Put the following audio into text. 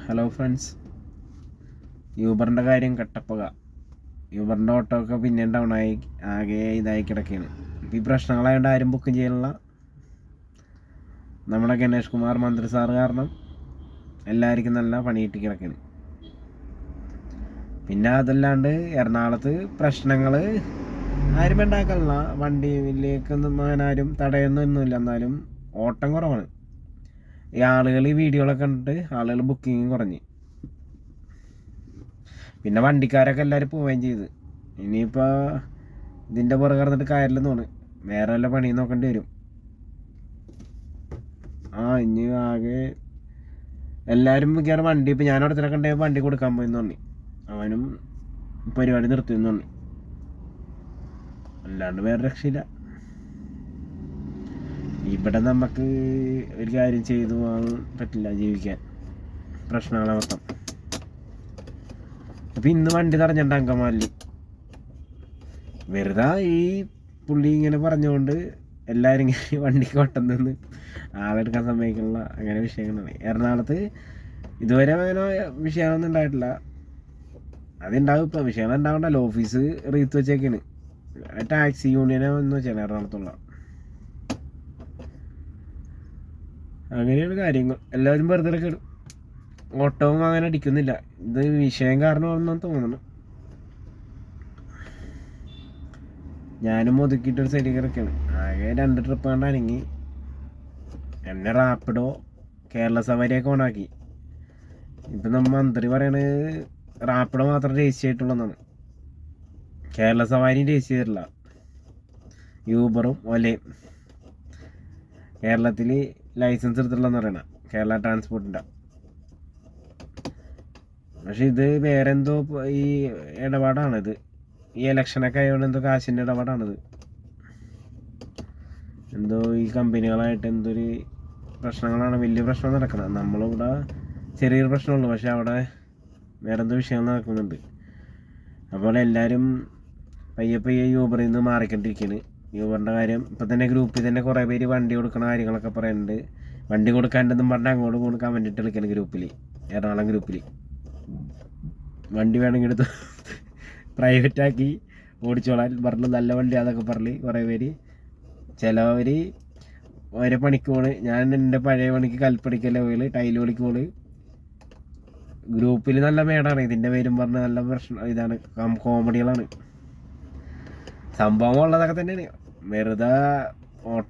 Hello friends, യൂബറിൻ്റെ കാര്യം കട്ടപ്പുക. യൂബറിൻ്റെ auto ഒക്കെ പിന്നെ ഡൗൺ ആയി ആകെ ഇതായി കിടക്കുകയാണ്. ഈ പ്രശ്നങ്ങളായതുകൊണ്ട് ആരും ബുക്ക് ചെയ്യാനുള്ള നമ്മുടെ ഗണേഷ് കുമാർ മന്ത്രി സാറ് കാരണം എല്ലാവർക്കും നല്ല പണി കിട്ടി കിടക്കുകയാണ്. പിന്നെ അതല്ലാണ്ട് എറണാകുളത്ത് പ്രശ്നങ്ങൾ ആരും ഉണ്ടാക്കാനുള്ള വണ്ടിയിലേക്കൊന്നും അങ്ങനെ ആരും തടയുന്നൊന്നുമില്ല. എന്നാലും ഓട്ടം കുറവാണ്. ഈ ആളുകൾ ഈ വീഡിയോകളൊക്കെ കണ്ടിട്ട് ആളുകൾ ബുക്കിങ് കുറഞ്ഞ്, പിന്നെ വണ്ടിക്കാരൊക്കെ എല്ലാവരും പോവുകയും ചെയ്ത്. ഇനിയിപ്പോൾ ഇതിൻ്റെ പുറകെ കിടന്നിട്ട് കാര്യമില്ലെന്ന് തോന്നുന്നു. വേറെ വല്ല പണി നോക്കേണ്ടി വരും. ഇനി ആകെ എല്ലാവരും മിക്കവാറും വണ്ടി ഇപ്പം ഞാൻ അടുത്തിടക്ക് ഉണ്ടെങ്കിൽ വണ്ടി കൊടുക്കാൻ പോയെന്ന് പറഞ്ഞു. അവനും പരിപാടി നിർത്തിയെന്ന് പറഞ്ഞു. അല്ലാണ്ട് വേറെ രക്ഷയില്ല. ഇവിടെ നമുക്ക് ഒരു കാര്യം ചെയ്തു പോകാൻ പറ്റില്ല, ജീവിക്കാൻ പ്രശ്നങ്ങളെ മൊത്തം. അപ്പം ഇന്ന് വണ്ടി തടഞ്ഞിട്ട് അങ്കമാലി വെറുതെ ഈ പുള്ളി ഇങ്ങനെ പറഞ്ഞുകൊണ്ട് എല്ലാവരും ഇങ്ങനെ വണ്ടിക്ക് വട്ടം നിന്ന് ആളെടുക്കാൻ സമ്മതിക്കുള്ള അങ്ങനെ വിഷയങ്ങളാണ്. എറണാകുളത്ത് ഇതുവരെ അങ്ങനെ വിഷയമൊന്നും ഉണ്ടായിട്ടില്ല. അതുണ്ടാവും. ഇപ്പോൾ വിഷയങ്ങൾ ഉണ്ടാവണ്ടല്ലോ. ഓഫീസ് റീത്ത് വെച്ചേക്കാണ്. ടാക്സി യൂണിയനെ എന്ന് വെച്ചാൽ എറണാകുളത്തുള്ള. അങ്ങനെയാണ് കാര്യങ്ങൾ. എല്ലാവരും വെറുതെ കിടും. ഓട്ടവും അങ്ങനെ അടിക്കുന്നില്ല. ഇത് വിഷയം കാരണമാണെന്ന് തോന്നുന്നു. ഞാനും ഒതുക്കിയിട്ടൊരു സൈഡിൽ കിടക്കുകയാണ്. ആകെ 2 ട്രിപ്പ് കണ്ടാണെങ്കിൽ എന്നെ റാപ്പിഡോ കേരള സവാരിയൊക്കെ ഓണാക്കി. ഇപ്പം നമ്മൾ മന്ത്രി പറയണത് റാപ്പിഡോ മാത്രം രജിസ്റ്റർ ചെയ്തിട്ടുള്ളതാണ്. കേരള സവാരിയും രജിസ്റ്റർ ചെയ്തിട്ടില്ല. യൂബറും ഒലയും കേരളത്തിൽ ലൈസൻസ് എടുത്തിട്ടുള്ളതെന്ന് പറയണം, കേരള ട്രാൻസ്പോർട്ടിൻ്റെ. പക്ഷെ ഇത് വേറെ എന്തോ ഈ ഇടപാടാണിത്. ഈ ഇലക്ഷനൊക്കെ ആയതുകൊണ്ട് എന്തോ കാശിൻ്റെ ഇടപാടാണിത്. എന്തോ ഈ കമ്പനികളായിട്ട് എന്തൊരു പ്രശ്നങ്ങളാണ്, വലിയ പ്രശ്നം നടക്കുന്നത്. നമ്മളിവിടെ ചെറിയൊരു പ്രശ്നമുള്ളൂ, പക്ഷെ അവിടെ വേറെ എന്തോ വിഷയം നടക്കുന്നുണ്ട്. അപ്പോൾ എല്ലാവരും പയ്യെ യൂബറിൽ നിന്ന് മാറിക്കൊണ്ടിരിക്കുകയാണ്. യൂബറിൻ്റെ കാര്യം ഇപ്പം തന്നെ ഗ്രൂപ്പിൽ തന്നെ കുറേ പേര് വണ്ടി കൊടുക്കുന്ന കാര്യങ്ങളൊക്കെ പറയുന്നുണ്ട്. വണ്ടി കൊടുക്കാണ്ടെന്നും പറഞ്ഞാൽ അങ്ങോട്ട് കൊടുക്കാൻ വേണ്ടിയിട്ട് വിളിക്കണം ഗ്രൂപ്പിൽ, എറണാകുളം ഗ്രൂപ്പിൽ. വണ്ടി വേണമെങ്കിൽ എടുത്ത് പ്രൈവറ്റാക്കി ഓടിച്ചോളാൻ പറഞ്ഞു, നല്ല വണ്ടി അതൊക്കെ പറഞ്ഞ് കുറേ പേര്. ചിലവർ ഓരോ പണിക്ക് പോണ്. ഞാൻ എൻ്റെ പഴയ പണിക്ക് കൽപ്പണിക്കല്ല പോയി, ടൈല് പണിക്ക് പോണ്. ഗ്രൂപ്പിൽ നല്ല മേടാണ്. ഇതിൻ്റെ പേരും പറഞ്ഞ് നല്ല പ്രശ്നം ഇതാണ്, കോമഡികളാണ്. സംഭവം ഉള്ളതൊക്കെ തന്നെയാണ്. വെറുതെ ഓട്ടോ